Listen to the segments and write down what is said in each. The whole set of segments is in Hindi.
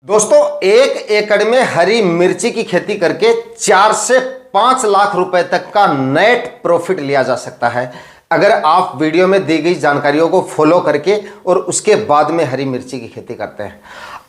दोस्तों, 1 एकड़ में हरी मिर्ची की खेती करके 4 से 5 लाख रुपए तक का नेट प्रॉफिट लिया जा सकता है अगर आप वीडियो में दी गई जानकारियों को फॉलो करके और उसके बाद में हरी मिर्ची की खेती करते हैं।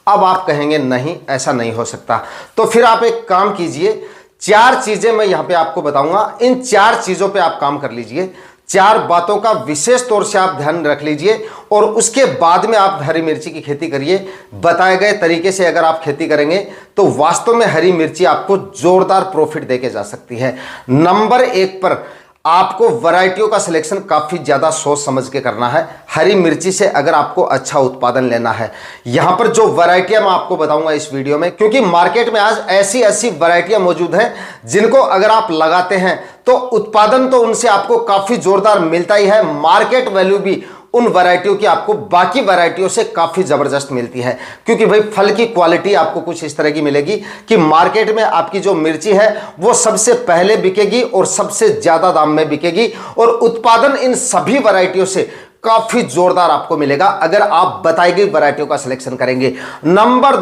अब आप कहेंगे नहीं, ऐसा नहीं हो सकता, तो फिर आप एक काम कीजिए। 4 चीजें मैं यहां पे आपको बताऊंगा, इन 4 चीजों पे आप काम कर लीजिए। 4 बातों का विशेष तौर से आप ध्यान रख लीजिए और उसके बाद में आप हरी मिर्ची की खेती करिए। बताए गए तरीके से अगर आप खेती करेंगे तो वास्तव में हरी मिर्ची आपको जोरदार प्रॉफिट देके जा सकती है। नंबर 1 पर आपको वैरायटियों का सिलेक्शन काफी ज्यादा सोच समझ के करना है। हरी मिर्ची से अगर आपको अच्छा उत्पादन लेना है, यहां पर जो वैरायटियां मैं आपको बताऊंगा इस वीडियो में, क्योंकि मार्केट में आज ऐसी ऐसी वैरायटियां मौजूद हैं जिनको अगर आप लगाते हैं तो उत्पादन तो उनसे आपको काफी जोरदार मिलता ही है, मार्केट वैल्यू भी उन वैरायटियों की आपको बाकी वैरायटियों से काफी जबरदस्त मिलती है। क्योंकि भाई फल की क्वालिटी आपको कुछ इस तरह की मिलेगी कि मार्केट में आपकी जो मिर्ची है वो सबसे पहले बिकेगी और सबसे ज्यादा दाम में बिकेगी, और उत्पादन इन सभी वैरायटियों से काफी जोरदार आपको मिलेगा अगर आप बताई गई वैरायटियों का सिलेक्शन करेंगे। नंबर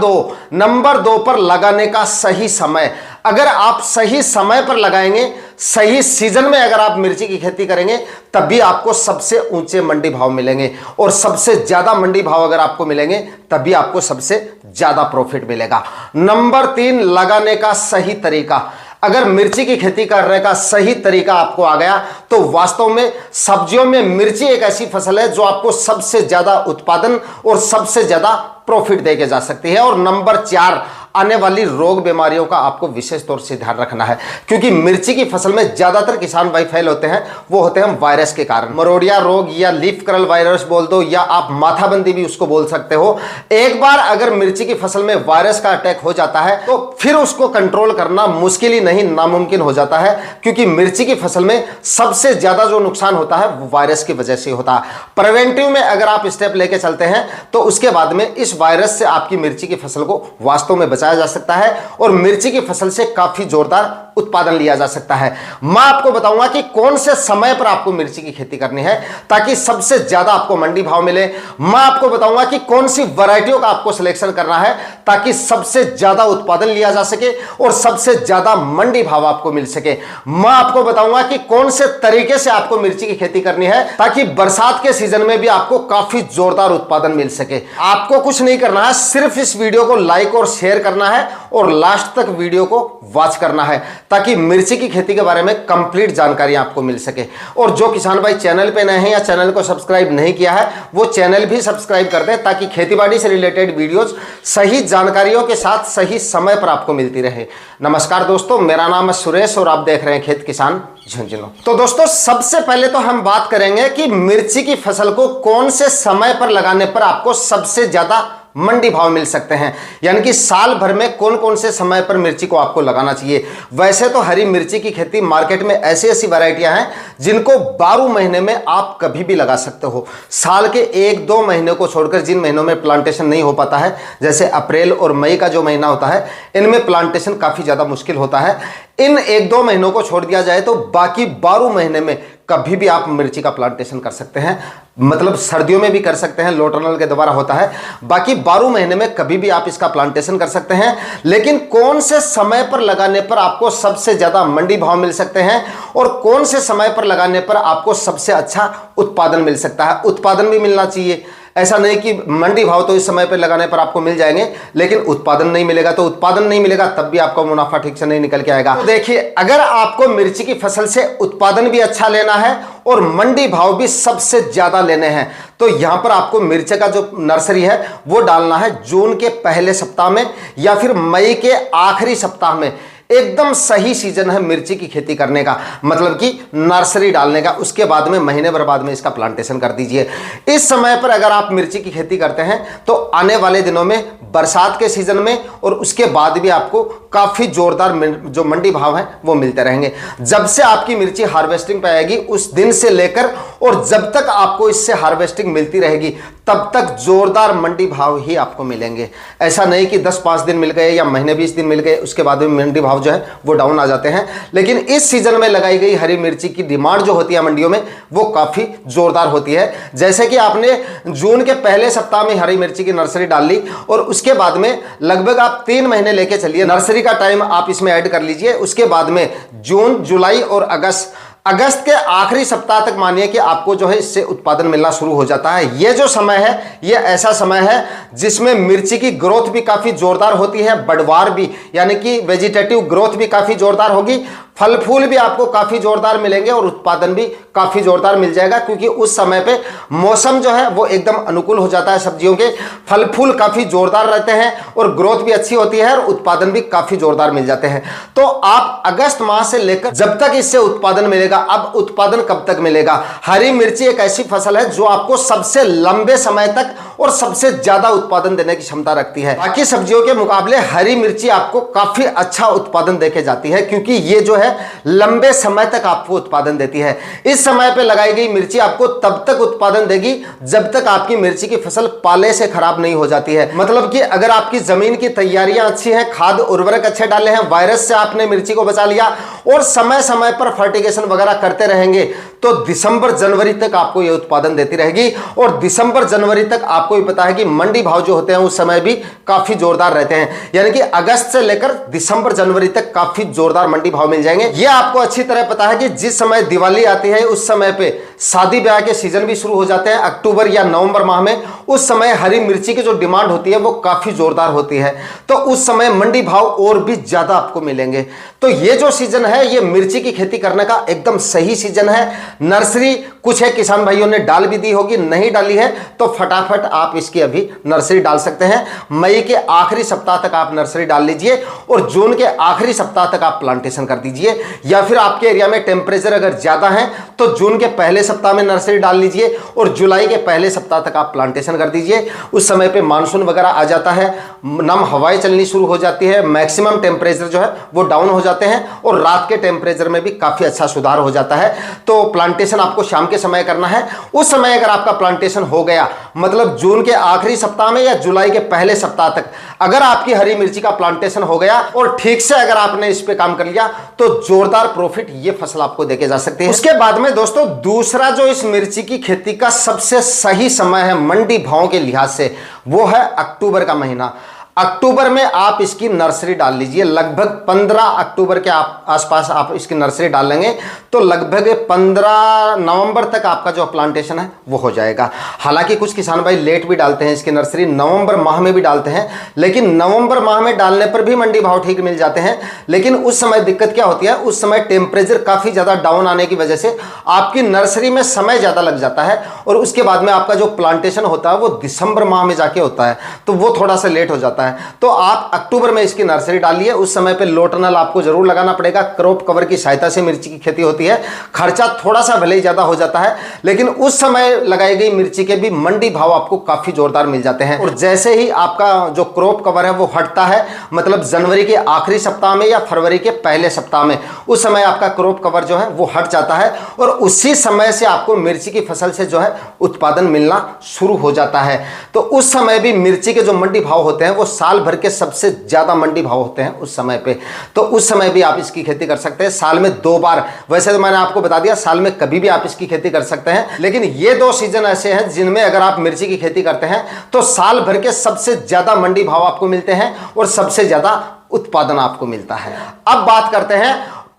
2 पर लगाने का सही समय। अगर आप सही समय पर लगाएंगे, सही सीजन में अगर आप मिर्ची की खेती करेंगे, तभी आपको सबसे ऊंचे मंडी भाव मिलेंगे, और सबसे ज्यादा मंडी भाव अगर आपको मिलेंगे तभी आपको सबसे ज्यादा प्रॉफिट मिलेगा। नंबर 3, लगाने का सही तरीका। अगर मिर्ची की खेती करने का सही तरीका आपको आ गया तो वास्तव में सब्जियों में मिर्ची एक ऐसी फसल है जो आपको सबसे ज्यादा उत्पादन और सबसे ज्यादा प्रॉफिट देके जा सकती है। और नंबर 4, आने वाली रोग बीमारियों का आपको विशेष तौर से ध्यान रखना है, क्योंकि मिर्ची की फसल में ज्यादातर किसान भाई फेल होते हैं, वो होते हैं वायरस के कारण। मरोड़िया रोग या लीफ कर्ल वायरस बोल दो, या आप माथाबंदी भी उसको बोल सकते हो। एक बार अगर मिर्ची की फसल में वायरस का अटैक हो जाता है तो फिर उसको कंट्रोल करना मुश्किल ही नहीं, नामुमकिन हो जाता है, क्योंकि मिर्ची की फसल में सबसे ज्यादा जो नुकसान होता है वो वायरस की वजह से होता है। प्रिवेंटिव में अगर आप स्टेप लेके चलते हैं तो उसके बाद में इस वायरस से आपकी मिर्ची की फसल को वास्तव में बचाया जा सकता है और मिर्ची की फसल से काफी जोरदार उत्पादन लिया जा सकता है। मैं आपको बताऊंगा कि कौन से समय पर आपको मिर्ची की खेती करनी है ताकि सबसे ज्यादा आपको मंडी भाव मिले। मैं आपको बताऊंगा कि कौन सी वैरायटियों का आपको सिलेक्शन करना है ताकि सबसे ज्यादा उत्पादन लिया जा सके और सबसे ज्यादा मंडी भाव आपको मिल सके। मैं आपको बताऊंगा कि कौन से तरीके से आपको मिर्ची की खेती करनी है ताकि बरसात के सीजन में भी आपको काफी जोरदार उत्पादन मिल सके। आपको कुछ नहीं करना है, सिर्फ इस वीडियो को लाइक और शेयर करना है और लास्ट तक वीडियो को वॉच करना है ताकि मिर्ची की खेती के बारे में कंप्लीट जानकारी आपको मिल सके। और जो किसान भाई चैनल पे नए हैं या चैनल को सब्सक्राइब नहीं किया है वो चैनल भी सब्सक्राइब कर दें ताकि खेतीबाड़ी से रिलेटेड वीडियोस सही जानकारियों के साथ सही समय पर आपको मिलती रहे। नमस्कार दोस्तों, मेरा नाम है सुरेश और आप देख रहे हैं खेत किसान झुंझुनू। तो दोस्तों, सबसे पहले तो हम बात करेंगे कि मिर्ची की फसल को कौन से समय पर लगाने पर आपको सबसे ज्यादा मंडी भाव मिल सकते हैं, यानी कि साल भर में कौन कौन से समय पर मिर्ची को आपको लगाना चाहिए। वैसे तो हरी मिर्ची की खेती मार्केट में ऐसी ऐसी वैरायटियां हैं जिनको 12 महीने में आप कभी भी लगा सकते हो। साल के 1-2 महीने को छोड़कर जिन महीनों में प्लांटेशन नहीं हो पाता है, जैसे अप्रैल और मई का जो महीना होता है, इनमें प्लांटेशन काफी ज्यादा मुश्किल होता है। इन 1-2 महीनों को छोड़ दिया जाए तो बाकी 12 महीने में कभी भी आप मिर्ची का प्लांटेशन कर सकते हैं। मतलब सर्दियों में भी कर सकते हैं, लो टनल के द्वारा होता है। बाकी 12 महीने में कभी भी आप इसका प्लांटेशन कर सकते हैं। लेकिन कौन से समय पर लगाने पर आपको सबसे ज्यादा मंडी भाव मिल सकते हैं और कौन से समय पर लगाने पर आपको सबसे अच्छा उत्पादन मिल सकता है। उत्पादन भी मिलना चाहिए, ऐसा नहीं कि मंडी भाव तो इस समय पर लगाने पर आपको मिल जाएंगे लेकिन उत्पादन नहीं मिलेगा। तो उत्पादन नहीं मिलेगा तब भी आपका मुनाफा ठीक से नहीं निकल के आएगा। तो देखिए, अगर आपको मिर्ची की फसल से उत्पादन भी अच्छा लेना है और मंडी भाव भी सबसे ज्यादा लेने हैं तो यहां पर आपको मिर्ची का जो नर्सरी है वो डालना है जून के पहले सप्ताह में या फिर मई के आखिरी सप्ताह में। एकदम सही सीजन है मिर्ची की खेती करने का, मतलब कि नर्सरी डालने का। उसके बाद में महीने भर बाद में इसका प्लांटेशन कर दीजिए। इस समय पर अगर आप मिर्ची की खेती करते हैं तो आने वाले दिनों में बरसात के सीजन में और उसके बाद भी आपको काफी जोरदार जो मंडी भाव है वो मिलते रहेंगे। जब से आपकी मिर्ची हार्वेस्टिंग पे आएगी उस दिन से लेकर और जब तक आपको इससे हार्वेस्टिंग मिलती रहेगी तब तक जोरदार मंडी भाव ही आपको मिलेंगे। ऐसा नहीं कि 10-5 दिन मिल गए या महीने 20 दिन मिल गए उसके बाद में मंडी भाव जो है वो डाउन आ जाते हैं। लेकिन इस सीजन में लगाई गई हरी मिर्ची की डिमांड जो होती है मंडियों में वो काफी जोरदार होती है। जैसे कि आपने जून के पहले सप्ताह में हरी मिर्ची की नर्सरी डाल ली और उसके बाद में लगभग आप 3 महीने लेके चलिए, नर्सरी का टाइम आप इसमें ऐड कर लीजिए। उसके बाद में जून, जुलाई और अगस्त के आखिरी सप्ताह तक मानिए कि आपको जो है इससे उत्पादन मिलना शुरू हो जाता है। ये जो समय है ये ऐसा समय है जिसमें मिर्ची की ग्रोथ भी काफी जोरदार होती है, बढ़वार भी यानी कि वेजिटेटिव ग्रोथ भी काफी जोरदार होगी, फल फूल भी आपको काफी जोरदार मिलेंगे और उत्पादन भी काफी जोरदार मिल जाएगा, क्योंकि उस समय पे मौसम जो है वो एकदम अनुकूल हो जाता है सब्जियों के, फल फूल काफी जोरदार रहते हैं और ग्रोथ भी अच्छी होती है और उत्पादन भी काफी जोरदार मिल जाते हैं। तो आप अगस्त माह से लेकर जब तक इससे उत्पादन मिलेगा, अब उत्पादन कब तक मिलेगा? हरी मिर्ची एक ऐसी फसल है जो आपको सबसे लंबे समय तक और सबसे ज्यादा उत्पादन देने की क्षमता रखती है। बाकी सब्जियों के मुकाबले हरी मिर्ची आपको काफी अच्छा उत्पादन देके जाती है, क्योंकि ये जो है लंबे समय तक आपको उत्पादन देती है। इस समय पे लगाई गई मिर्ची आपको तब तक उत्पादन देगी जब तक आपकी मिर्ची की फसल पाले से खराब नहीं हो जाती है। मतलब कि अगर आपकी जमीन की तैयारियां अच्छी हैं, खाद उर्वरक अच्छे डाले हैं, वायरस से आपने मिर्ची को बचा लिया और समय समय पर फर्टिगेशन वगैरह करते रहेंगे, तो दिसंबर जनवरी तक आपको यह उत्पादन देती रहेगी। और दिसंबर जनवरी तक आपको भी पता है कि मंडी भाव जो होते हैं उस समय भी काफी जोरदार रहते हैं, यानी कि अगस्त से लेकर दिसंबर जनवरी तक काफी जोरदार मंडी भाव मिल जाएंगे। यह आपको अच्छी तरह पता है कि जिस समय दिवाली आती है उस समय पे शादी ब्याह के सीजन भी शुरू हो जाते हैं, अक्टूबर या नवंबर माह में। उस समय हरी मिर्ची की जो डिमांड होती है वो काफी जोरदार होती है, तो उस समय मंडी भाव और भी ज्यादा आपको मिलेंगे। तो ये जो सीजन है ये मिर्ची की खेती करने का एकदम सही सीजन है। नर्सरी कुछ है किसान भाइयों ने डाल भी दी होगी, नहीं डाली है तो फटाफट आप इसकी अभी नर्सरी डाल सकते हैं। मई के आखिरी सप्ताह तक आप नर्सरी डाल लीजिए और जून के आखिरी सप्ताह तक आप प्लांटेशन कर दीजिए, या फिर आपके एरिया में टेम्परेचर अगर ज्यादा है तो जून के पहले सप्ताह में नर्सरी डाल लीजिए और जुलाई के पहले सप्ताह तक आप प्लांटेशन कर दीजिए। उस समय पे मानसून वगैरह आ जाता है, नम हवाएं चलनी शुरू हो जाती है, मैक्सिमम टेम्परेचर जो है वो डाउन हो जाते हैं और रात के टेम्परेचर में भी काफी अच्छा सुधार हो जाता है। तो प्लांटेशन आपको शाम के समय करना है। उस समय अगर आपका प्लांटेशन हो गया, मतलब जून के आखिरी सप्ताह में या जुलाई के पहले सप्ताह तक अगर आपकी हरी मिर्ची का प्लांटेशन हो गया और ठीक से अगर आपने इस पे काम कर लिया तो जोरदार प्रॉफिट ये फसल आपको देके जा सकती है। उसके बाद में दोस्तों दूसरा जो इस मिर्ची की खेती का सबसे सही समय है मंडी भाव के लिहाज से, वो है अक्टूबर का महीना। अक्टूबर में आप इसकी नर्सरी डाल लीजिए। लगभग 15 अक्टूबर के आसपास आप इसकी नर्सरी डाल लेंगे तो लगभग 15 नवंबर तक आपका जो प्लांटेशन है वो हो जाएगा। हालांकि कुछ किसान भाई लेट भी डालते हैं इसकी नर्सरी, नवंबर माह में भी डालते हैं, लेकिन नवंबर माह में डालने पर भी मंडी भाव ठीक मिल जाते हैं। लेकिन उस समय दिक्कत क्या होती है, उस समय टेम्परेचर काफ़ी ज़्यादा डाउन आने की वजह से आपकी नर्सरी में समय ज़्यादा लग जाता है और उसके बाद में आपका जो प्लांटेशन होता है वो दिसंबर माह में जाके होता है, तो वो थोड़ा सा लेट हो जाता है। तो आप अक्टूबर में इसकी नर्सरी डालिए। उस समय पे लो टनल आपको जरूर लगाना पड़ेगा, क्रॉप कवर की सहायता से मिर्ची की खेती होती है। खर्चा थोड़ा सा भले ही ज्यादा हो जाता है, लेकिन उस समय लगाई गई मिर्ची के भी मंडी भाव आपको काफी जोरदार मिल जाते हैं। और जैसे ही आपका जो क्रॉप कवर है वो हटता है, मतलब जनवरी के आखिरी सप्ताह में या फरवरी के पहले सप्ताह में, उस समय आपका क्रॉप कवर जो है वो हट जाता है और उसी समय से आपको मिर्ची की फसल से जो है उत्पादन मिलना शुरू हो जाता है। तो उस समय भी मिर्ची के जो मंडी भाव होते हैं वो साल भर के सबसे ज्यादा मंडी भाव होते हैं उस समय पे। तो उस समय भी आप इसकी खेती कर सकते हैं, साल में 2 बार। वैसे तो मैंने आपको बता दिया साल में कभी भी आप इसकी खेती कर सकते हैं, लेकिन ये 2 सीजन ऐसे हैं जिनमें अगर आप मिर्ची की खेती करते हैं तो साल भर के सबसे ज्यादा मंडी भाव आपको मिलते हैं और सबसे ज्यादा उत्पादन आपको मिलता है। अब बात करते हैं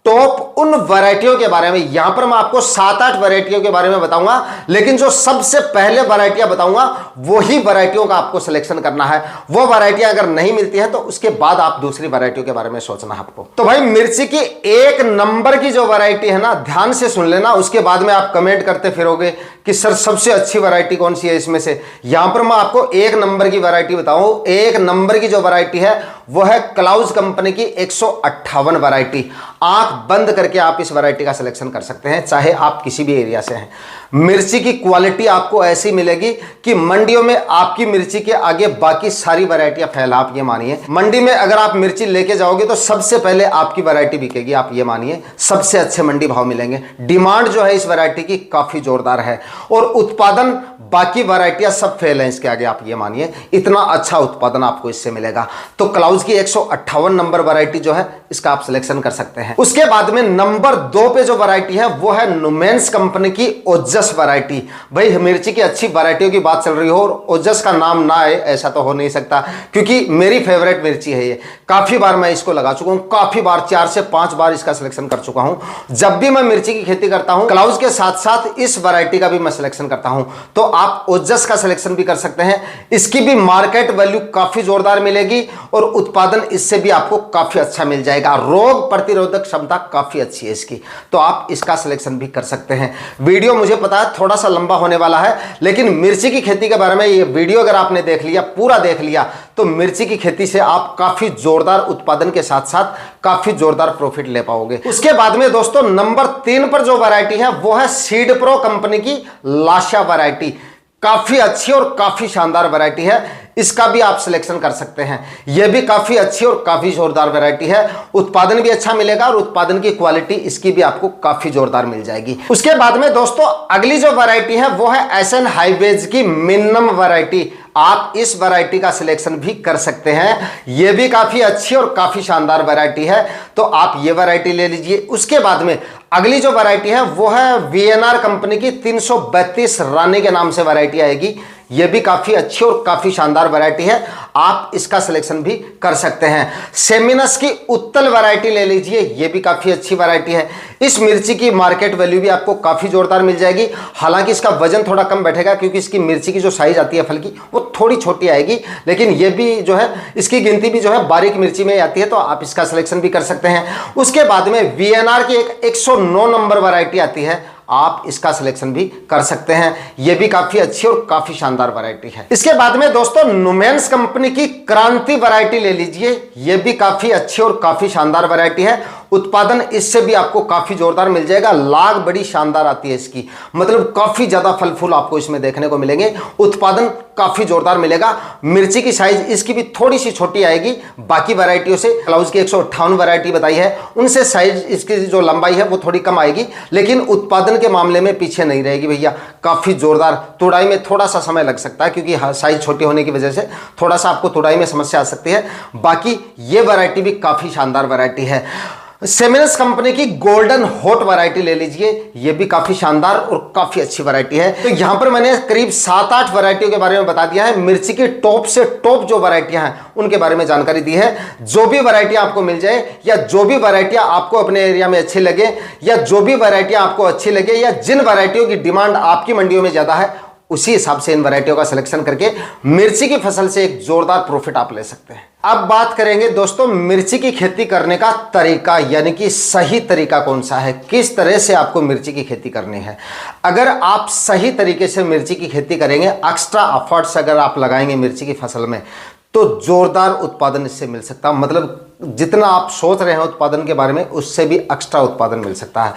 टॉप उन वैरायटियों के बारे में। यहां पर मैं आपको 7-8 वैरायटियों के बारे में बताऊंगा, लेकिन जो सबसे पहले वैरायटियां बताऊंगा वही वैरायटियों का आपको सिलेक्शन करना है। वो वैरायटियां अगर नहीं मिलती हैं तो उसके बाद आप दूसरी वैरायटियों के बारे में सोचना है आपको। तो भाई मिर्ची की 1 नंबर की जो वैरायटी है ना, ध्यान से सुन लेना, उसके बाद में आप कमेंट करते फिरोगे कि सर सबसे अच्छी वैरायटी कौन सी है इसमें से। यहां पर मैं आपको 1 नंबर की वैरायटी बताऊं। 1 नंबर की जो वैरायटी है वो है क्लाउज कंपनी की 158 वैरायटी। आंख बंद करके आप इस वैरायटी का सिलेक्शन कर सकते हैं, चाहे आप किसी भी एरिया से हैं। मिर्ची की क्वालिटी आपको ऐसी मिलेगी कि मंडियों में आपकी मिर्ची के आगे बाकी सारी वैरायटियां फेल। आप ये मानिए, मंडी में अगर आप मिर्ची लेके जाओगे तो सबसे पहले आपकी वैरायटी बिकेगी। आप ये मानिए, सबसे अच्छे मंडी भाव मिलेंगे। डिमांड जो है इस वैरायटी की काफी जोरदार है और उत्पादन बाकी वैरायटियां सब फेल हैं इसके आगे। आप ये मानिए, इतना अच्छा उत्पादन आपको इससे मिलेगा। तो क्लाउज की 158 नंबर वैरायटी जो है इसका आप सिलेक्शन कर सकते हैं। उसके बाद में नंबर 2 पे जो वैरायटी है वो है नुमेंस कंपनी की ओजस वैरायटी। भाई मिर्ची की अच्छी वैरायटियों की बात चल रही हो और ओजस का नाम ना आए ऐसा तो हो नहीं सकता, क्योंकि मेरी फेवरेट मिर्ची है ये। काफी बार मैं इसको लगा चुका हूं, काफी बार 4 से 5 बार इसका सिलेक्शन कर चुका हूं। जब भी मैं मिर्ची की खेती करता हूं क्लाउज के साथ साथ इस वैरायटी का भी मैं सिलेक्शन करता हूं। तो आप ओजस का सिलेक्शन भी कर सकते हैं। इसकी भी मार्केट वैल्यू काफी जोरदार मिलेगी और उत्पादन इससे भी आपको काफी अच्छा मिल जाएगा। रोग प्रतिरोधक क्षमता काफी अच्छी है इसकी, तो आप इसका सिलेक्शन भी कर सकते हैं। वीडियो मुझे पता है थोड़ा सा लंबा होने वाला है, लेकिन मिर्ची की खेती के बारे में ये वीडियो अगर आपने देख लिया, पूरा देख लिया, तो मिर्ची की खेती से आप काफी जोरदार उत्पादन के साथ साथ काफी जोरदार प्रॉफिट ले पाओगे। उसके बाद में दोस्तों नंबर 3 पर जो वैरायटी है वो है सीड प्रो कंपनी की लाशा वैरायटी। काफी अच्छी और काफी शानदार वैरायटी है, इसका भी आप सिलेक्शन कर सकते हैं। यह भी काफी अच्छी और काफी जोरदार वैरायटी है। उत्पादन भी अच्छा मिलेगा और उत्पादन की क्वालिटी इसकी भी आपको काफी जोरदार मिल जाएगी। उसके बाद में दोस्तों अगली जो वैरायटी है वो है एसएन हाईवेज की मिनिमम वैरायटी। आप इस वैरायटी का सिलेक्शन भी कर सकते हैं। यह भी काफी अच्छी और काफी शानदार वैरायटी है, तो आप ये वैरायटी ले लीजिए। उसके बाद में अगली जो वैरायटी है वो है वीएनआर कंपनी की 332 रानी के नाम से वैरायटी आएगी। यह भी काफी अच्छी और काफी शानदार वैरायटी है, आप इसका सिलेक्शन भी कर सकते हैं। सेमिनस की उत्तल वैरायटी ले लीजिए, यह भी काफी अच्छी वैरायटी है। इस मिर्ची की मार्केट वैल्यू भी आपको काफी जोरदार मिल जाएगी। हालांकि इसका वजन थोड़ा कम बैठेगा क्योंकि इसकी मिर्ची की जो साइज आती है फल की वो थोड़ी छोटी आएगी, लेकिन यह भी जो है इसकी गिनती भी जो है बारीक मिर्ची में आती है, तो आप इसका सिलेक्शन भी कर सकते हैं। उसके बाद में वीएनआर की एक 109 नंबर वैरायटी आती है, आप इसका सिलेक्शन भी कर सकते हैं। यह भी काफी अच्छी और काफी शानदार वैरायटी है। इसके बाद में दोस्तों नुमेंस कंपनी की क्रांति वैरायटी ले लीजिए, यह भी काफी अच्छी और काफी शानदार वैरायटी है। उत्पादन इससे भी आपको काफी जोरदार मिल जाएगा। लाग बड़ी शानदार आती है इसकी, मतलब काफी ज्यादा फल फूल आपको इसमें देखने को मिलेंगे। उत्पादन काफी जोरदार मिलेगा। मिर्ची की साइज इसकी भी थोड़ी सी छोटी आएगी बाकी वैरायटियों से। क्लाउज की 158 वैरायटी बताई है, उनसे साइज इसकी जो लंबाई है वो थोड़ी कम आएगी, लेकिन उत्पादन के मामले में पीछे नहीं रहेगी भैया। काफी जोरदार, तुड़ाई में थोड़ा सा समय लग सकता है क्योंकि साइज छोटी होने की वजह से थोड़ा सा आपको तुड़ाई में समस्या आ सकती है। बाकी ये वैरायटी भी काफी शानदार वैरायटी है। सेमिनस कंपनी की गोल्डन हॉट वैरायटी ले लीजिए, यह भी काफी शानदार और काफी अच्छी वैरायटी है। तो यहां पर मैंने करीब 7-8 वैरायटियों के बारे में बता दिया है। मिर्ची की टॉप से टॉप जो वैरायटियां हैं उनके बारे में जानकारी दी है। जो भी वैरायटियां आपको मिल जाए या जो भी वैरायटियां आपको अपने एरिया में अच्छी लगे या जो भी वैरायटियां आपको अच्छी लगे या जिन वैरायटियों की डिमांड आपकी मंडियों में ज्यादा है, उसी हिसाब से इन वैरायटियों का सिलेक्शन करके मिर्ची की फसल से एक जोरदार प्रॉफिट आप ले सकते हैं। अब बात करेंगे दोस्तों मिर्ची की खेती करने का तरीका, यानी कि सही तरीका कौन सा है, किस तरह से आपको मिर्ची की खेती करनी है। अगर आप सही तरीके से मिर्ची की खेती करेंगे, एक्स्ट्रा एफर्ट्स अगर आप लगाएंगे मिर्ची की फसल में, तो जोरदार उत्पादन इससे मिल सकता है। मतलब जितना आप सोच रहे हैं उत्पादन के बारे में, उससे भी एक्स्ट्रा उत्पादन मिल सकता है।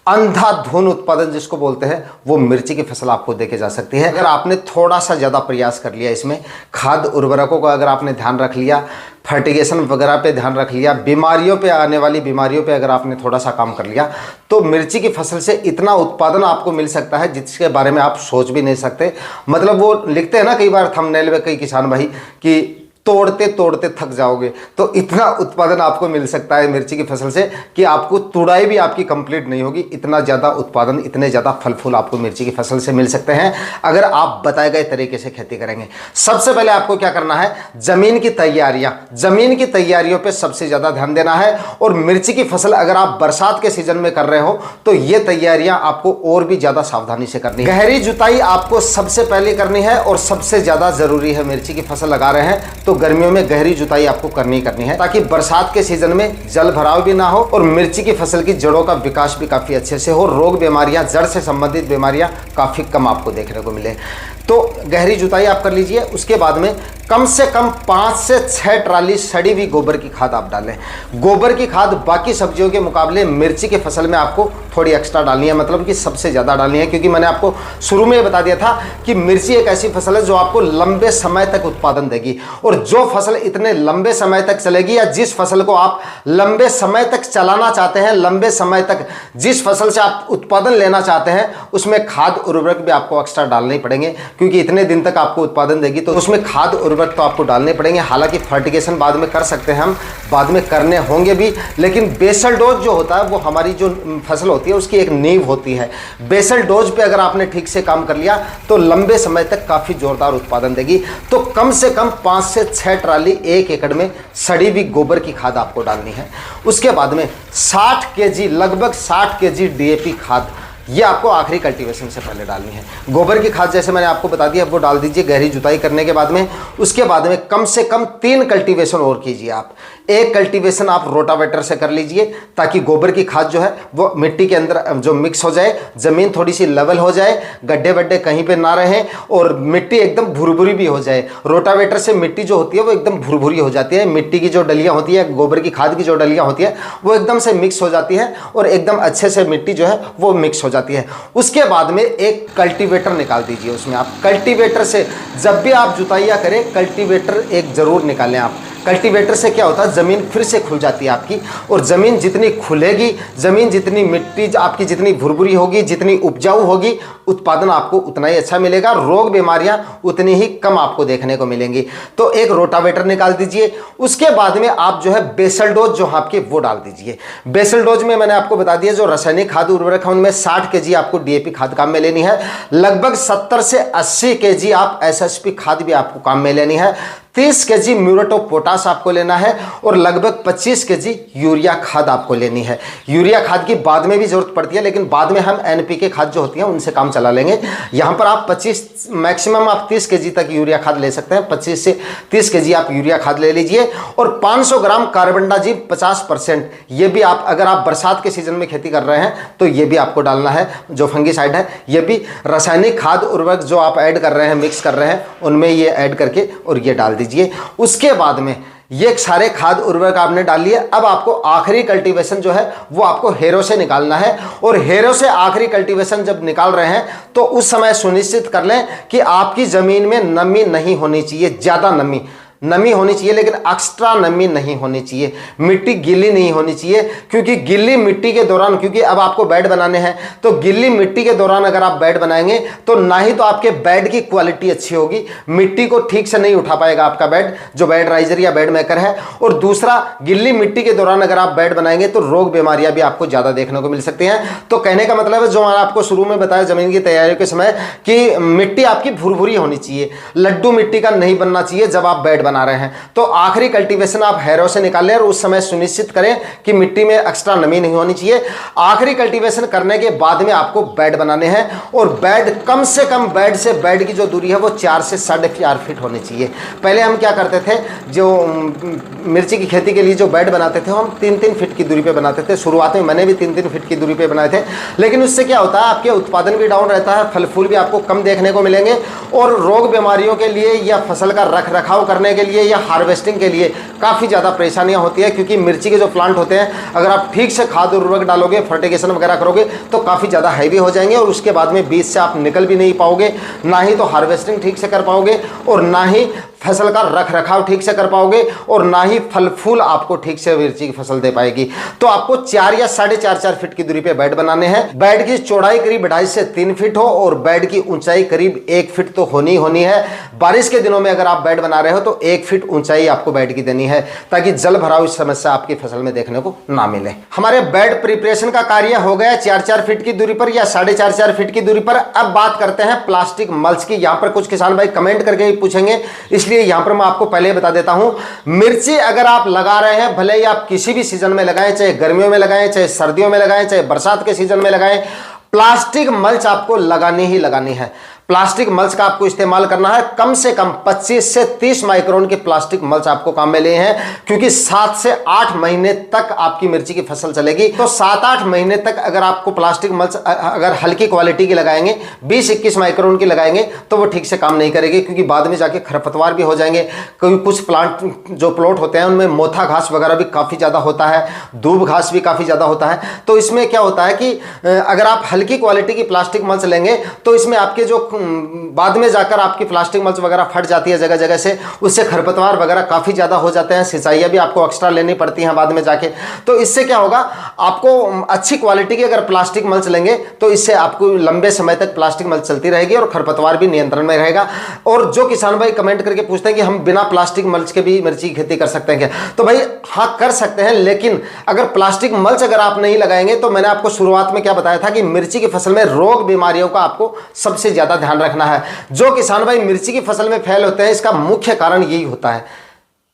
अंधाधुन उत्पादन जिसको बोलते हैं, वो मिर्ची की फसल आपको देके जा सकती है अगर आपने थोड़ा सा ज़्यादा प्रयास कर लिया। इसमें खाद उर्वरकों का अगर आपने ध्यान रख लिया, फर्टिगेशन वगैरह पे ध्यान रख लिया, बीमारियों पे, आने वाली बीमारियों पे अगर आपने थोड़ा सा काम कर लिया, तो मिर्ची की फसल से इतना उत्पादन आपको मिल सकता है जिसके बारे में आप सोच भी नहीं सकते। मतलब वो लिखते हैं ना कई बार थंबनेल में कई किसान भाई कि तोड़ते तोड़ते थक जाओगे, तो इतना उत्पादन आपको मिल सकता है मिर्ची की फसल से कि आपको तुड़ाई भी आपकी कंप्लीट नहीं होगी। इतना ज़्यादा उत्पादन, इतने ज़्यादा फल फूल आपको मिर्ची की फसल से मिल सकते हैं अगर आप बताए गए तरीके से खेती करेंगे। सबसे पहले आपको क्या करना है, ज़मीन की तैयारियां, ज़मीन की तैयारियों पे सबसे ज़्यादा ध्यान देना है। और मिर्ची की फसल अगर आप बरसात के सीजन में कर रहे हो तो ये तैयारियां आपको और भी ज़्यादा सावधानी से करनी है। गहरी जुताई आपको सबसे पहले करनी है और सबसे ज़्यादा ज़रूरी है। मिर्ची की फसल लगा रहे हैं तो गर्मियों में गहरी जुताई आपको करनी है ताकि बरसात के सीजन में जल भराव भी ना हो और मिर्ची की फसल की जड़ों का विकास भी काफी अच्छे से हो। रोग बीमारियां, जड़ से संबंधित बीमारियां काफी कम आपको देखने को मिले। तो गहरी जुताई आप कर लीजिए। उसके बाद में कम से कम 5 से 6 ट्राली सड़ी हुई गोबर की खाद आप डालें। गोबर की खाद बाकी सब्जियों के मुकाबले मिर्ची की फसल में आपको थोड़ी एक्स्ट्रा डालनी है, मतलब कि सबसे ज़्यादा डालनी है, क्योंकि मैंने आपको शुरू में बता दिया था कि मिर्ची एक ऐसी फसल है जो आपको लंबे समय तक उत्पादन देगी। और जो फसल इतने लंबे समय तक चलेगी, या जिस फसल को आप लंबे समय तक चलाना चाहते हैं, लंबे समय तक जिस फसल से आप उत्पादन लेना चाहते हैं, उसमें खाद उर्वरक भी आपको एक्स्ट्रा डालने पड़ेंगे, क्योंकि इतने दिन तक आपको उत्पादन देगी तो उसमें खाद उर्वरक तो आपको डालने पड़ेंगे। हालांकि फर्टिगेशन बाद में कर सकते हैं, हम बाद में करने होंगे भी, लेकिन बेसल डोज जो होता है वो हमारी जो फसल होती है उसकी एक नींव होती है। बेसल डोज पे अगर आपने ठीक से काम कर लिया तो लंबे समय तक काफ़ी जोरदार उत्पादन देगी। तो कम से कम 5 से 6 ट्राली 1 एकड़ में सड़ी हुई गोबर की खाद आपको डालनी है। उसके बाद में 60 केजी, लगभग 60 केजी डीएपी खाद, ये आपको आखिरी कल्टीवेशन से पहले डालनी है। गोबर की खाद जैसे मैंने आपको बता दिया वो डाल दीजिए गहरी जुताई करने के बाद में। उसके बाद में कम से कम 3 कल्टीवेशन और कीजिए आप। एक कल्टीवेशन आप रोटावेटर से कर लीजिए, ताकि गोबर की खाद जो है वो मिट्टी के अंदर जो मिक्स हो जाए, ज़मीन थोड़ी सी लेवल हो जाए, गड्ढे वड्ढे कहीं पे ना रहें और मिट्टी एकदम भुरभुरी भी हो जाए। रोटावेटर से मिट्टी जो होती है वो एकदम भुरभुरी हो जाती है, मिट्टी की जो डलियाँ होती है, गोबर की खाद की जो डलियाँ होती है वो एकदम से मिक्स हो जाती है और एकदम अच्छे से मिट्टी जो है वो मिक्स हो जाती है। उसके बाद में एक कल्टीवेटर निकाल दीजिए। उसमें आप कल्टीवेटर से जब भी आप जुताइयाँ करें, कल्टीवेटर एक ज़रूर निकालें आप। कल्टीवेटर से क्या होता है, ज़मीन फिर से खुल जाती है आपकी, और ज़मीन जितनी खुलेगी, ज़मीन जितनी, मिट्टी आपकी जितनी भुरभुरी होगी, जितनी उपजाऊ होगी, उत्पादन आपको उतना ही अच्छा मिलेगा, रोग बीमारियां उतनी ही कम आपको देखने को मिलेंगी। तो एक रोटावेटर निकाल दीजिए। उसके बाद में आप जो है बेसल डोज जो आपके वो डाल दीजिए। बेसल डोज में मैंने आपको बता दिया जो रासायनिक खाद उर्वरक है उनमें 60 केजी आपको डीएपी खाद काम में लेनी है, लगभग 70 से 80 केजी आप एसएसपी खाद भी आपको काम में लेनी है, 30 केजी म्यूरेट ऑफ पोटाश आपको लेना है और लगभग 25 केजी यूरिया खाद आपको लेनी है। यूरिया खाद की बाद में भी जरूरत पड़ती है, लेकिन बाद में हम एनपीके खाद जो होती है उनसे काम चला लेंगे। यहाँ पर आप 25, मैक्सिमम आप 30 केजी तक यूरिया खाद ले सकते हैं। 25 से 30 केजी आप यूरिया खाद ले लीजिए और 500 ग्राम कार्बनडाजिम 50%, ये भी आप अगर आप बरसात के सीजन में खेती कर रहे हैं तो ये भी आपको डालना है। जो फंगीसाइड है ये भी रासायनिक खाद उर्वरक जो आप ऐड कर रहे हैं, मिक्स कर रहे हैं, उनमें ये ऐड करके और ये डाल दीजिए। उसके बाद में ये सारे खाद उर्वरक आपने डाल लिए। अब आपको आखिरी कल्टीवेशन जो है वो आपको हेरो से निकालना है, और हेरो से आखिरी कल्टीवेशन जब निकाल रहे हैं तो उस समय सुनिश्चित कर लें कि आपकी ज़मीन में नमी नहीं होनी चाहिए, ज़्यादा नमी होनी चाहिए, लेकिन एक्स्ट्रा नमी नहीं होनी चाहिए। मिट्टी गीली नहीं होनी चाहिए, क्योंकि गिल्ली मिट्टी के दौरान, क्योंकि अब आपको बेड बनाने हैं तो गिल्ली मिट्टी के दौरान अगर आप बेड बनाएंगे तो ना ही तो आपके बेड की क्वालिटी अच्छी होगी, मिट्टी को ठीक से नहीं उठा पाएगा आपका बेड, जो बेड राइजर या बेड मेकर है, और दूसरा गिल्ली मिट्टी के दौरान अगर आप बेड बनाएंगे तो रोग बीमारियां भी आपको ज़्यादा देखने को मिल सकती हैं। तो कहने का मतलब है जो मैंने आपको शुरू में बताया ज़मीन की तैयारी के समय कि मिट्टी आपकी भुरभुरी होनी चाहिए, लड्डू मिट्टी का नहीं बनना चाहिए जब आप बेड बना रहे हैं। तो आखिरी कल्टीवेशन आप हैरो से निकालें और उस समय सुनिश्चित करें कि मिट्टी में एक्स्ट्रा नमी नहीं होनी चाहिए। आखिरी कल्टीवेशन करने के बाद में आपको बेड बनाने हैं, और बेड कम से कम बेड से बेड की जो दूरी है वो 4 से 4.5 फीट होनी चाहिए। पहले हम क्या करते थे, जो मिर्ची की खेती के लिए जो बेड बनाते थे हम 3-3 फीट की दूरी पे बनाते थे। शुरुआत में मैंने भी 3-3 फीट की दूरी पे बनाए थे, लेकिन उससे क्या होता है, आपके उत्पादन भी डाउन रहता है, फल फूल भी आपको कम देखने को मिलेंगे, और रोग बीमारियों के लिए या फसल का रख रखाव करने के लिए या हार्वेस्टिंग के लिए काफ़ी ज़्यादा परेशानियां होती है। क्योंकि मिर्ची के जो प्लांट होते हैं, अगर आप ठीक से खाद उर्वरक डालोगे, फर्टिगेशन वगैरह करोगे तो काफ़ी ज़्यादा हैवी हो जाएंगे, और उसके बाद में बीज से आप निकल भी नहीं पाओगे, ना ही तो हार्वेस्टिंग ठीक से कर पाओगे, और ना ही फसल का रख रखाव ठीक से कर पाओगे, और ना ही फल फूल आपको ठीक से मिर्ची की फसल दे पाएगी। तो आपको 4 या 4.5 फीट की दूरी पे बेड बनाने हैं। बेड की चौड़ाई करीब 2.5 से 3 फीट हो, और बेड की ऊंचाई करीब 1 फीट तो होनी है। बारिश के दिनों में अगर आप बेड बना रहे हो तो 1 फीट ऊंचाई आपको बेड की देनी है, ताकि जल भराव की समस्या आपकी फसल में देखने को ना मिले। हमारे बेड प्रिपरेशन का कार्य हो गया 4-4 फीट की दूरी पर या 4.5 फीट की दूरी पर। अब बात करते हैं प्लास्टिक मल्च की। यहाँ पर कुछ किसान भाई कमेंट करके भी पूछेंगे, इसलिए यहां पर मैं आपको पहले बता देता हूं, मिर्ची अगर आप लगा रहे हैं, भले ही आप किसी भी सीजन में लगाएं, चाहे गर्मियों में लगाएं, चाहे सर्दियों में लगाएं, चाहे बरसात के सीजन में लगाएं, प्लास्टिक मल्च आपको लगानी ही लगानी है। प्लास्टिक मल्च का आपको इस्तेमाल करना है। कम से कम 25 से 30 माइक्रोन के प्लास्टिक मल्च आपको काम में लिए हैं, क्योंकि 7 से 8 महीने तक आपकी मिर्ची की फसल चलेगी। तो 7-8 महीने तक अगर आपको प्लास्टिक मल्च अगर हल्की क्वालिटी की लगाएंगे, 20-21 माइक्रोन की लगाएंगे, तो वो ठीक से काम नहीं करेगी, क्योंकि बाद में जाके खरपतवार भी हो जाएंगे। क्योंकि कुछ प्लॉट होते हैं उनमें मोथा घास वगैरह भी काफी ज्यादा होता है, दूब घास भी काफी ज्यादा होता है। तो इसमें क्या होता है कि अगर आप हल्की क्वालिटी की प्लास्टिक मल्च लेंगे तो इसमें आपके जो बाद में जाकर आपकी प्लास्टिक मल्च वगैरह फट जाती है जगह जगह से, उससे खरपतवार वगैरह काफी ज्यादा हो जाते हैं, सिंचाइयां भी आपको एक्स्ट्रा लेनी पड़ती हैं बाद में जाके। तो इससे क्या होगा, आपको अच्छी क्वालिटी की अगर प्लास्टिक मल्च लेंगे तो इससे आपको लंबे समय तक प्लास्टिक मल्च चलती रहेगी और खरपतवार भी नियंत्रण में रहेगा। और जो किसान भाई कमेंट करके पूछते हैं कि हम बिना प्लास्टिक मल्च के भी मिर्ची की खेती कर सकते हैं क्या, तो भाई हाँ कर सकते हैं, लेकिन अगर प्लास्टिक मल्च अगर आप नहीं लगाएंगे तो मैंने आपको शुरुआत में क्या बताया था कि मिर्ची की फसल में रोग बीमारियों का आपको सबसे ज्यादा ध्यान रखना है। जो किसान भाई मिर्ची की फसल में फेल होते हैं, इसका मुख्य कारण यही होता है,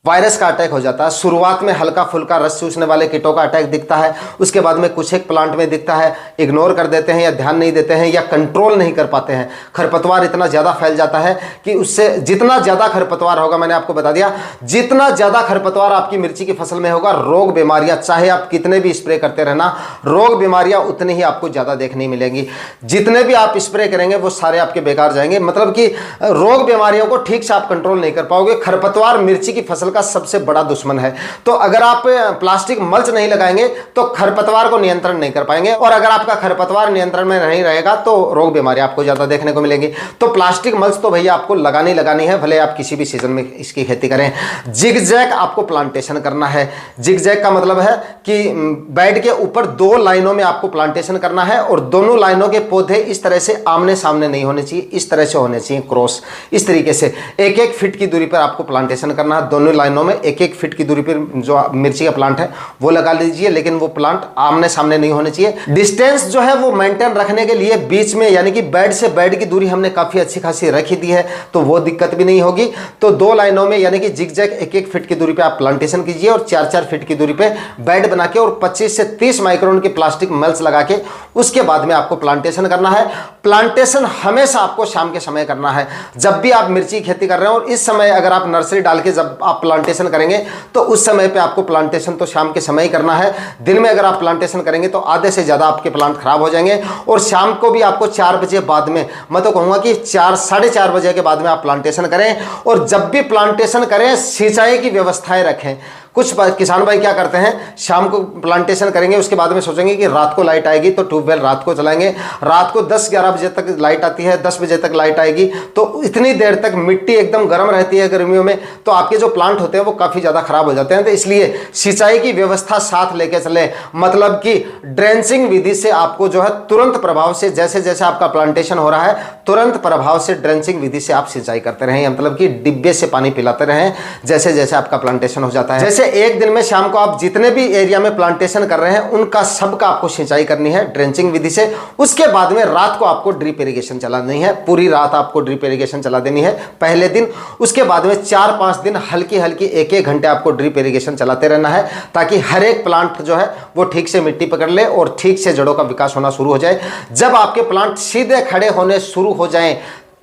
वायरस का अटैक हो जाता है। शुरुआत में हल्का फुल्का रस चूसने वाले कीटों का अटैक दिखता है, उसके बाद में कुछ एक प्लांट में दिखता है, इग्नोर कर देते हैं या ध्यान नहीं देते हैं या कंट्रोल नहीं कर पाते हैं। खरपतवार इतना ज़्यादा फैल जाता है कि उससे जितना ज़्यादा खरपतवार होगा, मैंने आपको बता दिया, जितना ज़्यादा खरपतवार आपकी मिर्ची की फसल में होगा, रोग बीमारियां चाहे आप कितने भी स्प्रे करते रहना, रोग बीमारियां उतनी ही आपको ज़्यादा देखने मिलेंगी। जितने भी आप स्प्रे करेंगे वो सारे आपके बेकार जाएंगे, मतलब कि रोग बीमारियों को ठीक से आप कंट्रोल नहीं कर पाओगे। खरपतवार मिर्ची की फसल का सबसे बड़ा दुश्मन है। तो अगर आप प्लास्टिक मल्च नहीं लगाएंगे तो खरपतवार को नियंत्रण नहीं कर पाएंगे, और अगर आपका खरपतवार नियंत्रण में नहीं रहेगा तो रोग बीमारी आपको ज्यादा देखने को मिलेंगी। तो प्लास्टिक मल्च तो भैया आपको लगानी है, भले आप किसी भी सीजन में इसकी खेती करें। जिगजैग आपको प्लांटेशन करना है। जिगजैग का मतलब है कि बेड के ऊपर 2 लाइनों में आपको प्लांटेशन करना है, और दोनों लाइनों के पौधे इस तरह से आमने सामने नहीं होने चाहिए, इस तरह से होने चाहिए क्रॉस। इस तरीके से 1-1 फीट की दूरी पर आपको प्लांटेशन करना है। दोनों लाइनों में 1-1 फीट की दूरी पर जो मिर्ची का प्लांट है वो लगा लीजिए, लेकिन वो प्लांट आमने सामने नहीं होने चाहिए। डिस्टेंस जो है वो मेंटेन रखने के लिए बीच में, यानी कि बेड से बेड की दूरी हमने काफी अच्छी खासी रखी दी है, तो वो दिक्कत भी नहीं होगी। तो 2 लाइनों में यानी कि जिगजैग 1-1 फीट की दूरी पे आप प्लांटेशन कीजिए, और 4-4 फीट की दूरी पे बेड बना के और 25 से 30 माइक्रोन की प्लास्टिक मल्च लगा के उसके बाद में आपको प्लांटेशन करना है। प्लांटेशन हमेशा आपको शाम के समय करना है, जब भी आप मिर्ची की खेती कर रहे हो। और इस समय अगर आप नर्सरी डाल के जब आप प्लांटेशन करेंगे तो उस समय पे आपको प्लांटेशन तो शाम के समय ही करना है। दिन में अगर आप प्लांटेशन करेंगे तो आधे से ज्यादा आपके प्लांट खराब हो जाएंगे। और शाम को भी आपको 4 बजे बाद में, मैं तो कहूंगा कि 4-4:30 बजे के बाद में आप प्लांटेशन करें। और जब भी प्लांटेशन करें सिंचाई की व्यवस्थाएं रखें। कुछ किसान भाई क्या करते हैं, शाम को प्लांटेशन करेंगे, उसके बाद में सोचेंगे कि रात को लाइट आएगी तो ट्यूबवेल रात को चलाएंगे। रात को 10-11 बजे तक लाइट आती है, 10 बजे तक लाइट आएगी, तो इतनी देर तक मिट्टी एकदम गर्म रहती है गर्मियों में, तो आपके जो प्लांट होते हैं वो काफ़ी ज़्यादा खराब हो जाते हैं। तो इसलिए सिंचाई की व्यवस्था साथ लेके चले, मतलब कि ड्रेंचिंग विधि से आपको जो है तुरंत प्रभाव से, जैसे जैसे आपका प्लांटेशन हो रहा है, तुरंत प्रभाव से ड्रेंचिंग विधि से आप सिंचाई करते रहें, मतलब कि डिब्बे से पानी पिलाते रहें जैसे जैसे आपका प्लांटेशन हो जाता है। जैसे एक दिन में शाम को आप जितने भी एरिया में प्लांटेशन कर रहे हैं उनका सबका आपको सिंचाई करनी है ड्रेंचिंग विधि से। उसके बाद में रात को आपको ड्रिप इरिगेशन चलानी है, पूरी रात आपको ड्रिप इरिगेशन चला देनी है पहले दिन। उसके बाद में 4-5 दिन हल्की हल्की 1-1 घंटे आपको ड्रिप इरिगेशन चलाते रहना है, ताकि हर एक प्लांट जो है वो ठीक से मिट्टी पकड़ ले और ठीक से जड़ों का विकास होना शुरू हो जाए। जब आपके प्लांट सीधे खड़े होने शुरू हो जाएं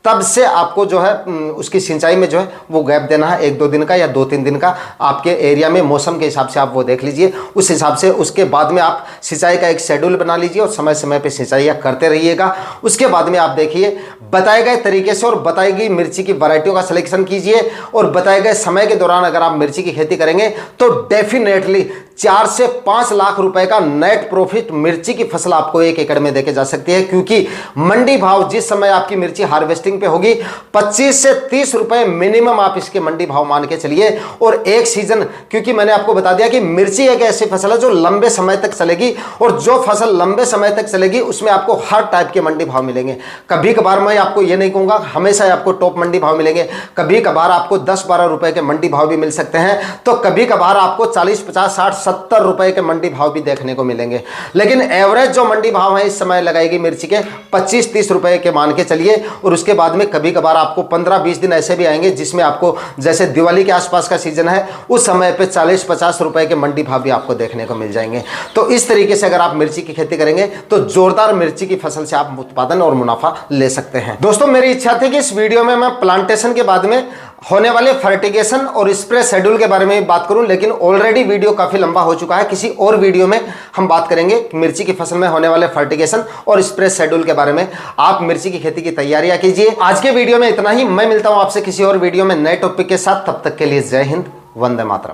तब से आपको जो है उसकी सिंचाई में जो है वो गैप देना है, 1-2 दिन का या 2-3 दिन का। आपके एरिया में मौसम के हिसाब से आप वो देख लीजिए, उस हिसाब से उसके बाद में आप सिंचाई का एक शेड्यूल बना लीजिए और समय समय पे सिंचाई करते रहिएगा। उसके बाद में आप देखिए बताए गए तरीके से और बताई गई मिर्ची की वैरायटियों का सिलेक्शन कीजिए, और बताए गए समय के दौरान अगर आप मिर्ची की खेती करेंगे तो डेफिनेटली 4 से 5 लाख रुपए का नेट प्रॉफिट मिर्ची की फसल आपको 1 एकड़ में देके जा सकती है। क्योंकि मंडी भाव जिस समय आपकी मिर्ची हार्वेस्टिंग पे होगी 25 से 30 रुपए मिनिमम आप इसके मंडी भाव मान के चलिए। और एक सीजन, क्योंकि मैंने आपको बता दिया कि मिर्ची एक ऐसी फसल है जो लंबे समय तक चलेगी, और जो फसल लंबे समय तक चलेगी उसमें आपको हर टाइप के मंडी भाव मिलेंगे। कभी कभार मैं आपको ये नहीं कहूंगा हमेशा आपको टॉप मंडी भाव मिलेंगे, कभी कभार आपको 10-12 रुपए के मंडी भाव भी मिल सकते हैं, तो कभी कभार आपको 40, 50, 60, ₹70 के मंडी भाव भी देखने को मिलेंगे। लेकिन एवरेज जो मंडी भाव है इस समय लगाएगी मिर्ची के 25-30 रुपए के मान के चलिए। और उसके बाद में कभी कभार आपको 15-20 दिन ऐसे भी आएंगे जिसमें आपको, जैसे दिवाली के आसपास का सीजन है, उस समय पे 40-50 रुपए के मंडी भाव भी आपको देखने को मिल जाएंगे। तो इस तरीके से अगर आप मिर्ची की खेती करेंगे तो जोरदार मिर्ची की फसल से आप उत्पादन और मुनाफा ले सकते हैं। दोस्तों, मेरी इच्छा थी कि इस वीडियो में मैं प्लांटेशन के बाद में होने वाले फर्टिगेशन और स्प्रे शेड्यूल के बारे में बात करूं, लेकिन ऑलरेडी वीडियो काफी लंबा हो चुका है। किसी और वीडियो में हम बात करेंगे मिर्ची की फसल में होने वाले फर्टिगेशन और स्प्रे शेड्यूल के बारे में। आप मिर्ची की खेती की तैयारियां कीजिए। आज के वीडियो में इतना ही। मैं मिलता हूं आपसे किसी और वीडियो में नए टॉपिक के साथ। तब तक के लिए जय हिंद, वंदे मातरम।